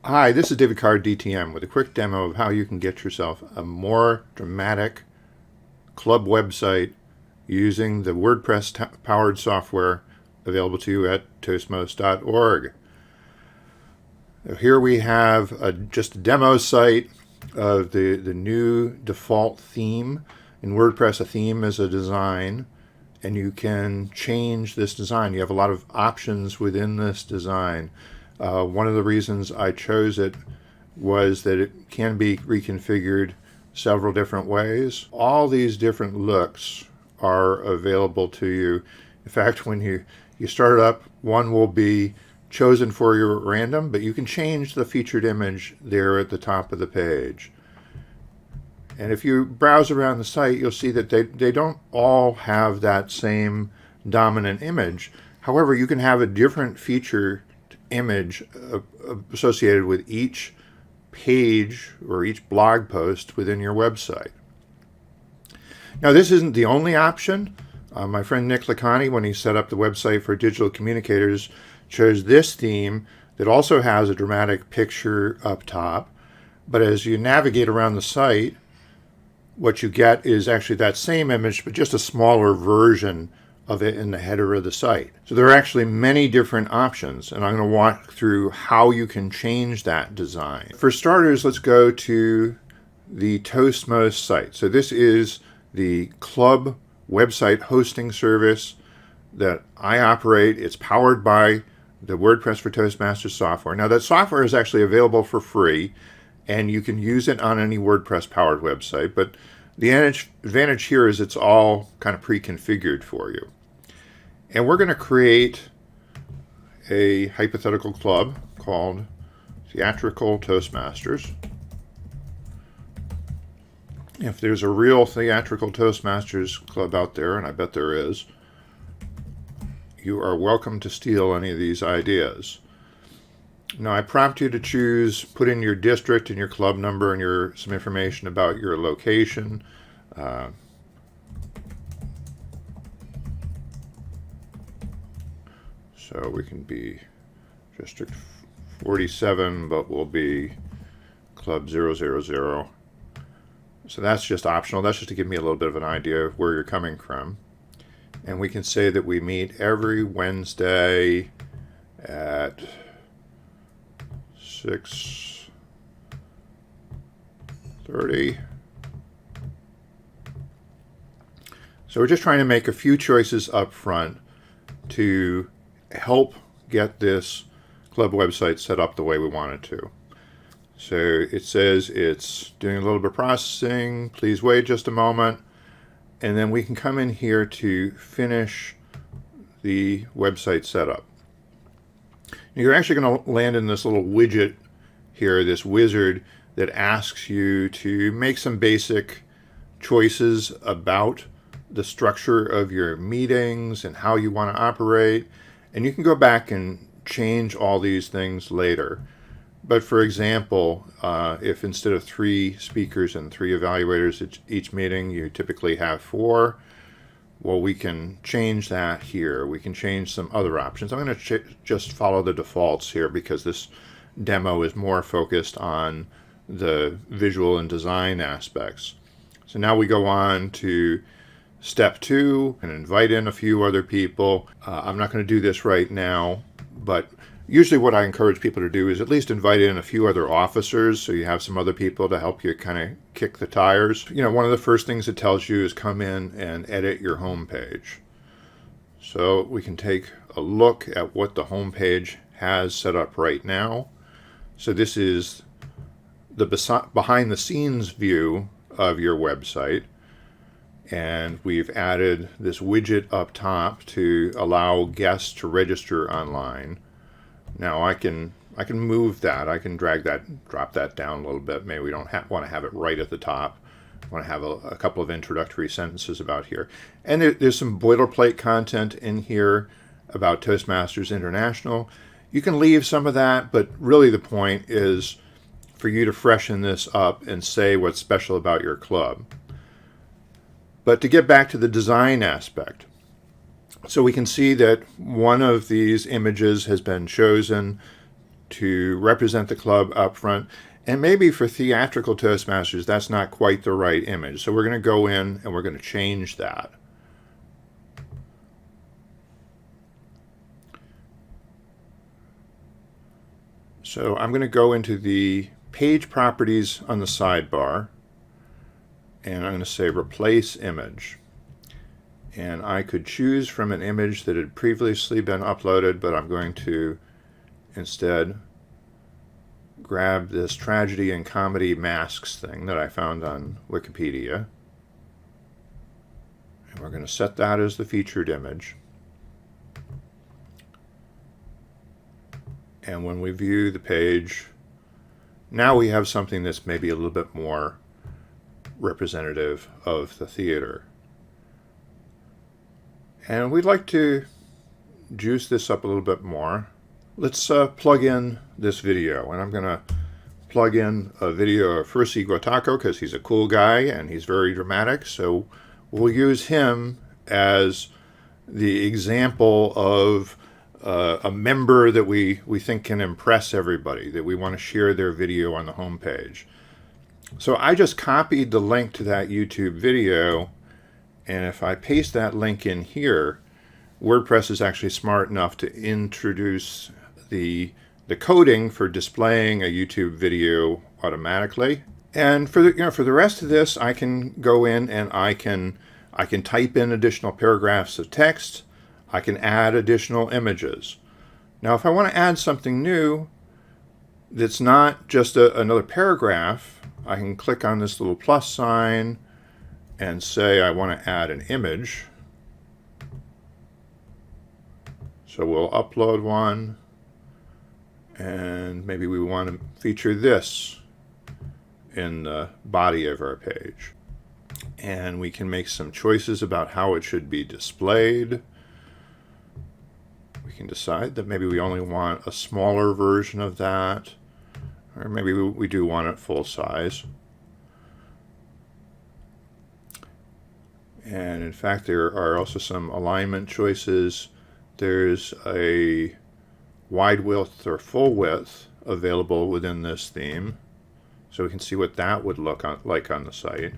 Hi, this is David Card, DTM, with a quick demo of how you can get yourself a more dramatic club website using the WordPress powered software available to you at Toastmost.org. Here we have just a demo site of the new default theme. In WordPress, a theme is a design, and you can change this design. You have a lot of options within this design. One of the reasons I chose it was that it can be reconfigured several different ways. All these different looks are available to you. In fact, when you start it up, one will be chosen for you at random, but you can change the featured image there at the top of the page. And if you browse around the site, you'll see that they don't all have that same dominant image. However, you can have a different feature image associated with each page or each blog post within your website. Now, this isn't the only option. My friend Nick Licani, when he set up the website for digital communicators, chose this theme that also has a dramatic picture up top. But as you navigate around the site, what you get is actually that same image, but just a smaller version of it in the header of the site. So there are actually many different options, and I'm going to walk through how you can change that design. For starters, let's go to the Toastmost site. So this is the club website hosting service that I operate. It's powered by the WordPress for Toastmasters software. Now, that software is actually available for free, and you can use it on any WordPress powered website, but the advantage here is it's all kind of pre-configured for you. And we're going to create a hypothetical club called Theatrical Toastmasters. If there's a real Theatrical Toastmasters club out there, and I bet there is, you are welcome to steal any of these ideas. Now, I prompt you to put in your district and your club number and some information about your location. So we can be District 47, but we'll be Club 000. So that's just optional. That's just to give me a little bit of an idea of where you're coming from. And we can say that we meet every Wednesday at 6:30. So we're just trying to make a few choices up front to help get this club website set up the way we want it to. So it says it's doing a little bit of processing. Please wait just a moment. And then we can come in here to finish the website setup. You're actually going to land in this little widget here, this wizard that asks you to make some basic choices about the structure of your meetings and how you want to operate. And you can go back and change all these things later. But for example, if instead of 3 speakers and 3 evaluators at each meeting, you typically have 4, well, we can change that here. We can change some other options. I'm going to just follow the defaults here because this demo is more focused on the visual and design aspects. So now we go on to step 2 and invite in a few other people. I'm not going to do this right now, but usually what I encourage people to do is at least invite in a few other officers so you have some other people to help you kind of kick the tires. You know, one of the first things it tells you is come in and edit your home page. So we can take a look at what the home page has set up right now. So this is the behind the scenes view of your website. And we've added this widget up top to allow guests to register online. Now I can move that. I can drag that, drop that down a little bit. Maybe we don't want to have it right at the top. I want to have a couple of introductory sentences about here. And there's some boilerplate content in here about Toastmasters International. You can leave some of that, but really the point is for you to freshen this up and say what's special about your club. But to get back to the design aspect, so we can see that one of these images has been chosen to represent the club up front. And maybe for theatrical Toastmasters, that's not quite the right image. So we're going to go in and we're going to change that. So I'm going to go into the page properties on the sidebar, and I'm going to say replace image. And I could choose from an image that had previously been uploaded, but I'm going to instead grab this tragedy and comedy masks thing that I found on Wikipedia. And we're going to set that as the featured image. And when we view the page, now we have something that's maybe a little bit more representative of the theater. And we'd like to juice this up a little bit more. Let's plug in this video, and I'm going to plug in a video of Fursy Guataco because he's a cool guy and he's very dramatic. So we'll use him as the example of a member that we think can impress everybody, that we want to share their video on the homepage. So I just copied the link to that YouTube video, and if I paste that link in here, WordPress is actually smart enough to introduce the coding for displaying a YouTube video automatically. And for the rest of this, I can go in and I can type in additional paragraphs of text. I can add additional images. Now, if I want to add something new that's not just another paragraph, I can click on this little plus sign and say I want to add an image. So we'll upload one, and maybe we want to feature this in the body of our page. And we can make some choices about how it should be displayed. We can decide that maybe we only want a smaller version of that, or maybe we do want it full size. And in fact, there are also some alignment choices. There's a wide width or full width available within this theme, so we can see what that would look like on the site.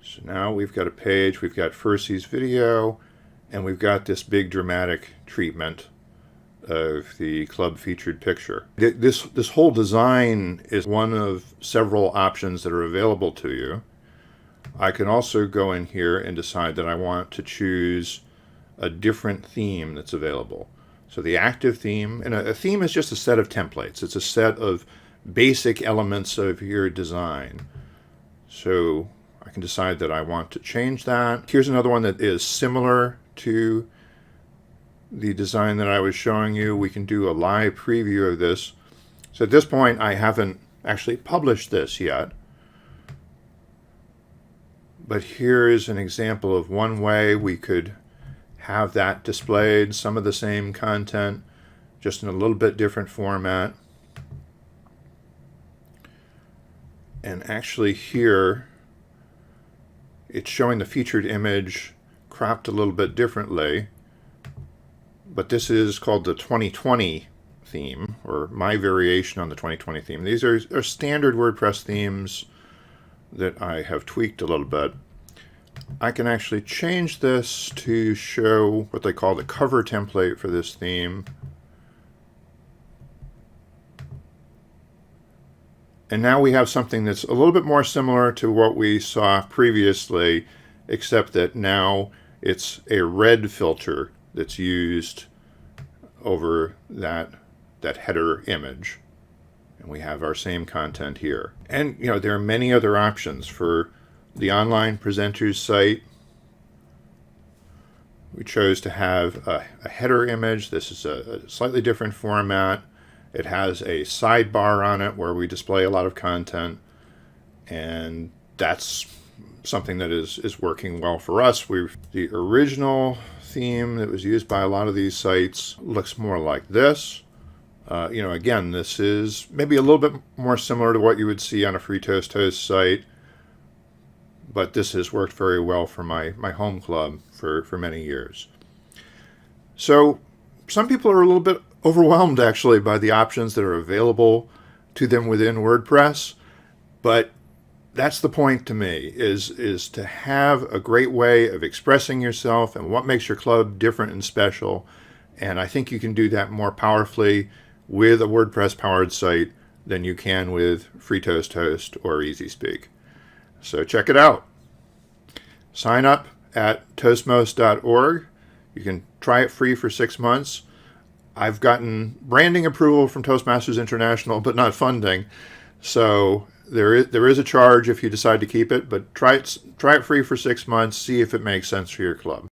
So now we've got a page, we've got Fursy's video, and we've got this big dramatic treatment of the club featured picture. This whole design is one of several options that are available to you. I can also go in here and decide that I want to choose a different theme that's available. So the active theme, and a theme is just a set of templates. It's a set of basic elements of your design. So I can decide that I want to change that. Here's another one that is similar to the design that I was showing you. We can do a live preview of this. So at this point, I haven't actually published this yet. But here is an example of one way we could have that displayed, some of the same content, just in a little bit different format. And actually here, it's showing the featured image cropped a little bit differently. But this is called the 2020 theme, or my variation on the 2020 theme. These are standard WordPress themes that I have tweaked a little bit. I can actually change this to show what they call the cover template for this theme. And now we have something that's a little bit more similar to what we saw previously, except that now it's a red filter that's used over that header image. And we have our same content here. And there are many other options for the online presenters site. We chose to have a header image. This is a slightly different format. It has a sidebar on it where we display a lot of content, and that's something that is working well for us. The original theme that was used by a lot of these sites looks more like this. Again, this is maybe a little bit more similar to what you would see on a free Toast site, but this has worked very well for my home club for many years. So some people are a little bit overwhelmed actually by the options that are available to them within WordPress, but that's the point to me, is to have a great way of expressing yourself and what makes your club different and special. And I think you can do that more powerfully with a WordPress powered site than you can with FreeToast Host or EasySpeak. So check it out. Sign up at toastmost.org. You can try it free for 6 months. I've gotten branding approval from Toastmasters International, but not funding. So there is a charge if you decide to keep it, but try it free for 6 months. See if it makes sense for your club.